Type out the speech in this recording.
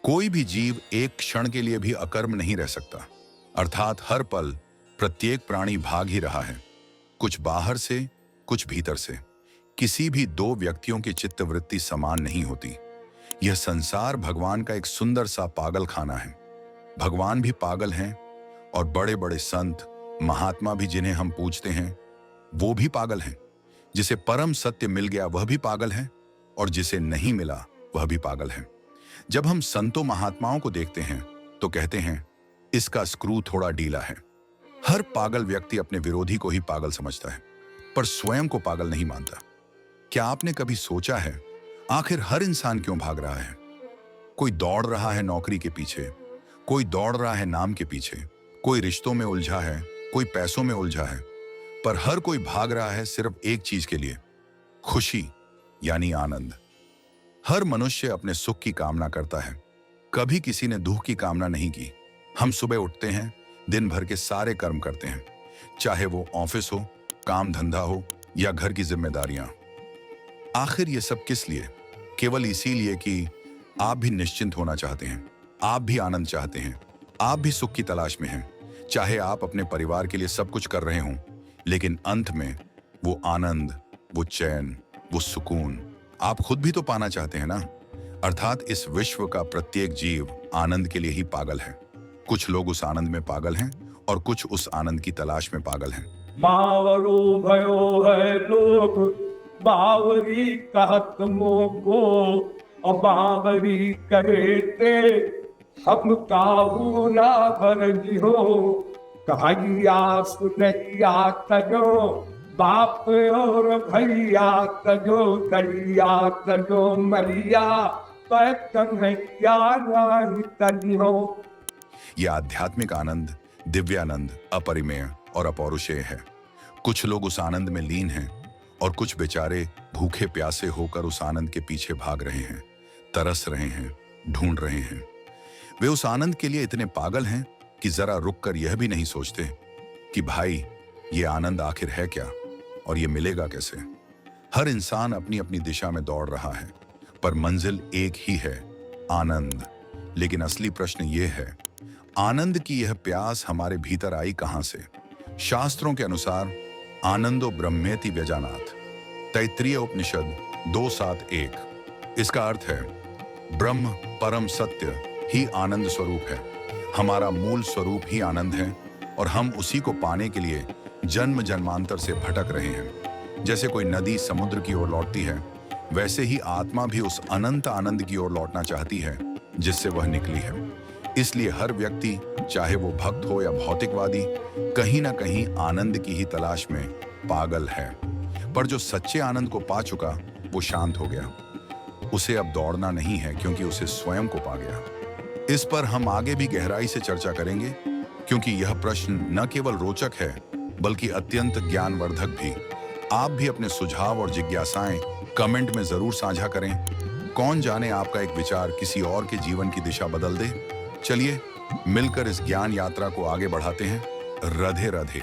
कोई भी जीव एक क्षण के लिए भी अकर्म नहीं रह सकता। अर्थात हर पल प्रत्येक प्राणी भाग ही रहा है, कुछ बाहर से, कुछ भीतर से। किसी भी दो व्यक्तियों की चित्तवृत्ति समान नहीं होती। यह संसार भगवान का एक सुंदर सा पागल खाना है। भगवान भी पागल हैं और बड़े बड़े संत, महात्मा भी जिन्हें हम पूजते हैं, वो भी पागल हैं। जिसे परम सत्य मिल गया वह भी पागल है और जिसे नहीं मिला वह भी पागल है। जब हम संतों महात्माओं को देखते हैं तो कहते हैं इसका स्क्रू थोड़ा ढीला है। हर पागल व्यक्ति अपने विरोधी को ही पागल समझता है, पर स्वयं को पागल नहीं मानता। क्या आपने कभी सोचा है आखिर हर इंसान क्यों भाग रहा है? कोई दौड़ रहा है नौकरी के पीछे, कोई दौड़ रहा है नाम के पीछे, कोई रिश्तों में उलझा है, कोई पैसों में उलझा है, पर हर कोई भाग रहा है सिर्फ एक चीज के लिए, खुशी यानी आनंद। हर मनुष्य अपने सुख की कामना करता है, कभी किसी ने दुख की कामना नहीं की। हम सुबह उठते हैं, दिन भर के सारे कर्म करते हैं, चाहे वो ऑफिस हो, काम धंधा हो या घर की जिम्मेदारियां। आखिर ये सब किस लिए? केवल इसीलिए कि आप भी निश्चिंत होना चाहते हैं, आप भी आनंद चाहते हैं, आप भी सुख की तलाश में हैं। चाहे आप अपने परिवार के लिए सब कुछ कर रहे हों, लेकिन अंत में वो आनंद, वो चैन, वो सुकून आप खुद भी तो पाना चाहते हैं ना। अर्थात इस विश्व का प्रत्येक जीव आनंद के लिए ही पागल है। कुछ लोग उस आनंद में पागल हैं और कुछ उस आनंद की तलाश में पागल हैं। बावरू भयो है लोग, बावरी कहत मोको, और बावरी कहते हम काबू ना भरजी हो। कहैया सुनैया तजो, बाप और भैया तजो, कलिया तजो मरिया, कन्हैया राही तजो। यह आध्यात्मिक आनंद, दिव्यानंद, अपरिमेय और अपौरुषेय है। कुछ लोग उस आनंद में लीन हैं और कुछ बेचारे भूखे प्यासे होकर उस आनंद के पीछे भाग रहे हैं, तरस रहे हैं, ढूंढ रहे हैं। वे उस आनंद के लिए इतने पागल हैं कि जरा रुककर यह भी नहीं सोचते कि भाई ये आनंद आखिर है क्या और ये मिलेगा कैसे। हर इंसान अपनी अपनी दिशा में दौड़ रहा है, पर मंजिल एक ही है, आनंद। लेकिन असली प्रश्न ये है, आनंद की यह प्यास हमारे भीतर आई कहां से? शास्त्रों के अनुसार आनंदो ब्रह्मेति व्यजानात्, तैत्तिरीय उपनिषद 2:7-1। इसका अर्थ है ब्रह्म परम सत्य ही आनंद स्वरूप है। हमारा मूल स्वरूप ही आनंद है और हम उसी को पाने के लिए जन्म जन्मांतर से भटक रहे हैं। जैसे कोई नदी समुद्र की ओर लौटती है, वैसे ही आत्मा भी उस अनंत आनंद की ओर लौटना चाहती है जिससे वह निकली है। इसलिए हर व्यक्ति, चाहे वो भक्त हो या भौतिकवादी, कहीं ना कहीं आनंद की ही तलाश में पागल है। पर जो सच्चे आनंद को पा चुका वो शांत हो गया। उसे अब दौड़ना नहीं है क्योंकि उसे स्वयं को पा गया। इस पर हम आगे भी गहराई से चर्चा करेंगे, क्योंकि यह प्रश्न न केवल रोचक है बल्कि अत्यंत ज्ञानवर्धक भी। आप भी अपने सुझाव और जिज्ञासाएं कमेंट में जरूर साझा करें। कौन जाने आपका एक विचार किसी और के जीवन की दिशा बदल दे। चलिए मिलकर इस ज्ञान यात्रा को आगे बढ़ाते हैं। राधे राधे।